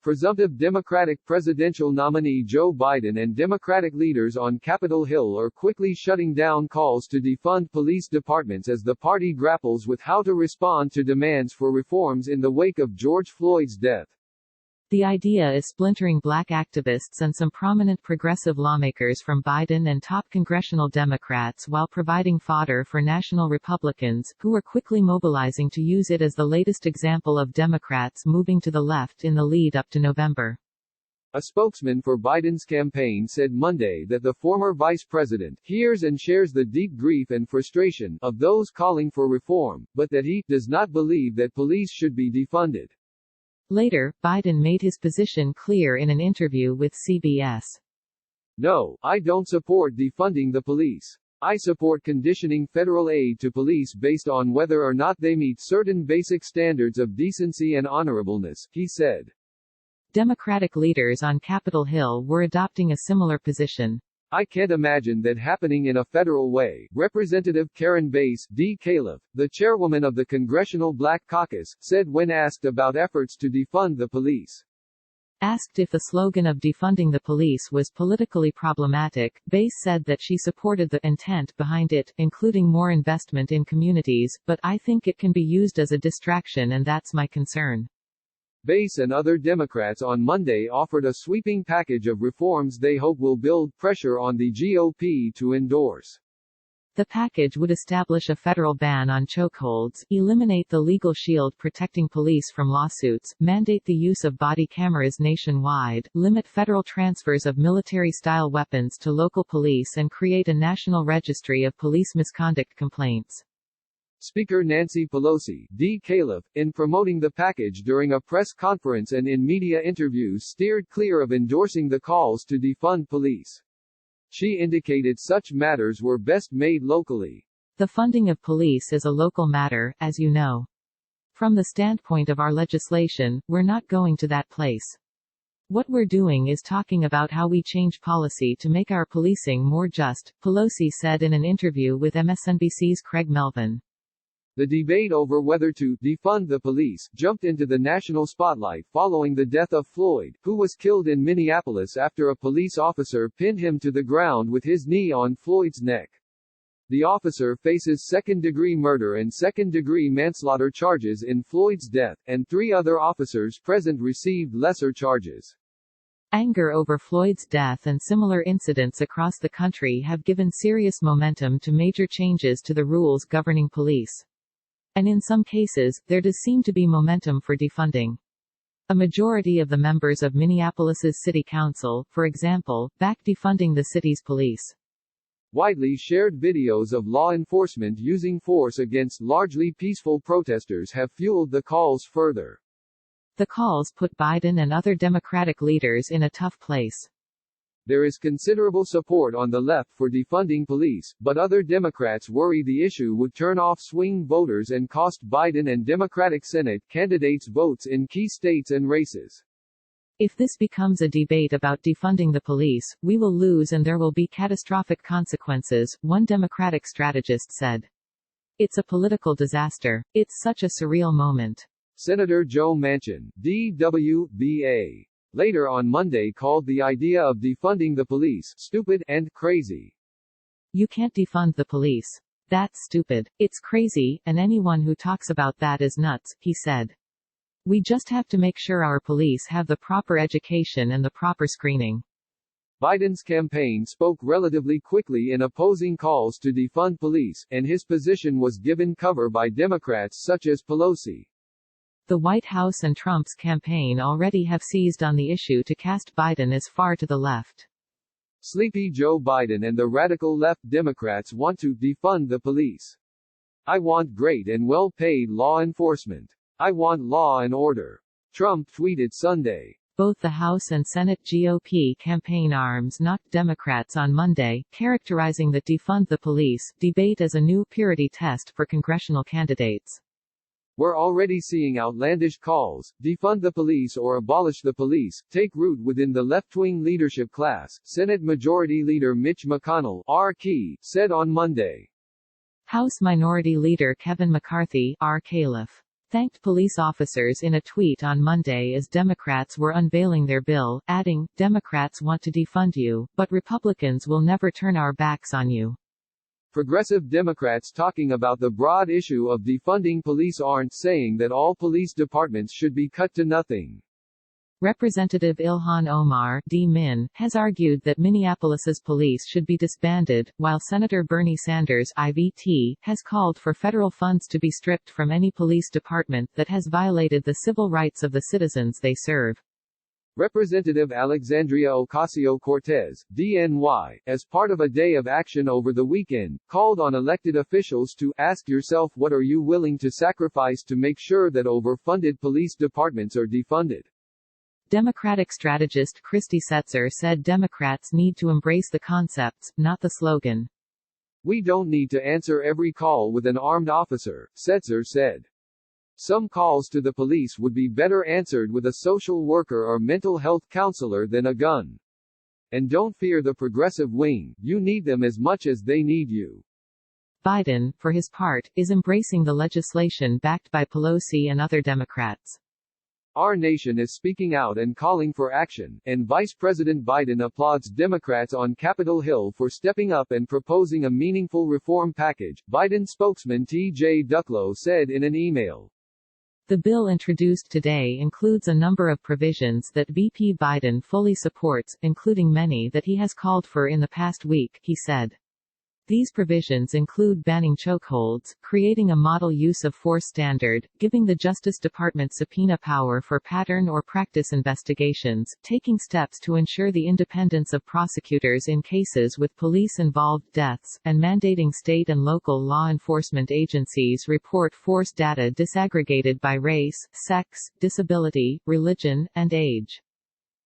Presumptive Democratic presidential nominee Joe Biden and Democratic leaders on Capitol Hill are quickly shutting down calls to defund police departments as the party grapples with how to respond to demands for reforms in the wake of George Floyd's death. The idea is splintering black activists and some prominent progressive lawmakers from Biden and top congressional Democrats while providing fodder for national Republicans, who are quickly mobilizing to use it as the latest example of Democrats moving to the left in the lead up to November. A spokesman for Biden's campaign said Monday that the former vice president hears and shares the deep grief and frustration of those calling for reform, but that he does not believe that police should be defunded. Later, Biden made his position clear in an interview with CBS. No, I don't support defunding the police. I support conditioning federal aid to police based on whether or not they meet certain basic standards of decency and honorableness, he said. Democratic leaders on Capitol Hill were adopting a similar position. I can't imagine that happening in a federal way, Representative Karen Bass, D. Califf, the chairwoman of the Congressional Black Caucus, said when asked about efforts to defund the police. Asked if the slogan of defunding the police was politically problematic, Bass said that she supported the intent behind it, including more investment in communities, but I think it can be used as a distraction and that's my concern. Bass and other Democrats on Monday offered a sweeping package of reforms they hope will build pressure on the GOP to endorse. The package would establish a federal ban on chokeholds, eliminate the legal shield protecting police from lawsuits, mandate the use of body cameras nationwide, limit federal transfers of military-style weapons to local police and create a national registry of police misconduct complaints. Speaker Nancy Pelosi, D. Califf, in promoting the package during a press conference and in media interviews steered clear of endorsing the calls to defund police. She indicated such matters were best made locally. The funding of police is a local matter, as you know. From the standpoint of our legislation, we're not going to that place. What we're doing is talking about how we change policy to make our policing more just, Pelosi said in an interview with MSNBC's Craig Melvin. The debate over whether to defund the police jumped into the national spotlight following the death of Floyd, who was killed in Minneapolis after a police officer pinned him to the ground with his knee on Floyd's neck. The officer faces second-degree murder and second-degree manslaughter charges in Floyd's death, and 3 other officers present received lesser charges. Anger over Floyd's death and similar incidents across the country have given serious momentum to major changes to the rules governing police. And in some cases, there does seem to be momentum for defunding. A majority of the members of Minneapolis's city council, for example, back defunding the city's police. Widely shared videos of law enforcement using force against largely peaceful protesters have fueled the calls further. The calls put Biden and other Democratic leaders in a tough place. There is considerable support on the left for defunding police, but other Democrats worry the issue would turn off swing voters and cost Biden and Democratic Senate candidates votes in key states and races. If this becomes a debate about defunding the police, we will lose and there will be catastrophic consequences, one Democratic strategist said. It's a political disaster. It's such a surreal moment. Senator Joe Manchin, DWBA, later on Monday called the idea of defunding the police stupid and crazy. You can't defund the police. That's stupid. It's crazy, and anyone who talks about that is nuts, he said. We just have to make sure our police have the proper education and the proper screening. Biden's campaign spoke relatively quickly in opposing calls to defund police, and his position was given cover by Democrats such as Pelosi. The White House and Trump's campaign already have seized on the issue to cast Biden as far to the left. Sleepy Joe Biden and the radical left Democrats want to defund the police. I want great and well-paid law enforcement. I want law and order. Trump tweeted Sunday. Both the House and Senate GOP campaign arms knocked Democrats on Monday, characterizing the defund the police debate as a new purity test for congressional candidates. We're already seeing outlandish calls, defund the police or abolish the police, take root within the left-wing leadership class, Senate Majority Leader Mitch McConnell, R.K., said on Monday. House Minority Leader Kevin McCarthy, R. Califf. thanked police officers in a tweet on Monday as Democrats were unveiling their bill, adding, "Democrats want to defund you, but Republicans will never turn our backs on you." Progressive Democrats talking about the broad issue of defunding police aren't saying that all police departments should be cut to nothing. Representative Ilhan Omar D-Min, has argued that Minneapolis's police should be disbanded, while Senator Bernie Sanders IVT, has called for federal funds to be stripped from any police department that has violated the civil rights of the citizens they serve. Representative Alexandria Ocasio-Cortez, DNY, as part of a day of action over the weekend, called on elected officials to ask yourself what are you willing to sacrifice to make sure that overfunded police departments are defunded. Democratic strategist Christy Setzer said Democrats need to embrace the concepts, not the slogan. "We don't need to answer every call with an armed officer," Setzer said. "Some calls to the police would be better answered with a social worker or mental health counselor than a gun. And don't fear the progressive wing, you need them as much as they need you." Biden, for his part, is embracing the legislation backed by Pelosi and other Democrats. "Our nation is speaking out and calling for action, and Vice President Biden applauds Democrats on Capitol Hill for stepping up and proposing a meaningful reform package," Biden spokesman T.J. Ducklow said in an email. The bill introduced today includes a number of provisions that VP Biden fully supports, including many that he has called for in the past week, he said. These provisions include banning chokeholds, creating a model use of force standard, giving the Justice Department subpoena power for pattern or practice investigations, taking steps to ensure the independence of prosecutors in cases with police-involved deaths, and mandating state and local law enforcement agencies report force data disaggregated by race, sex, disability, religion, and age.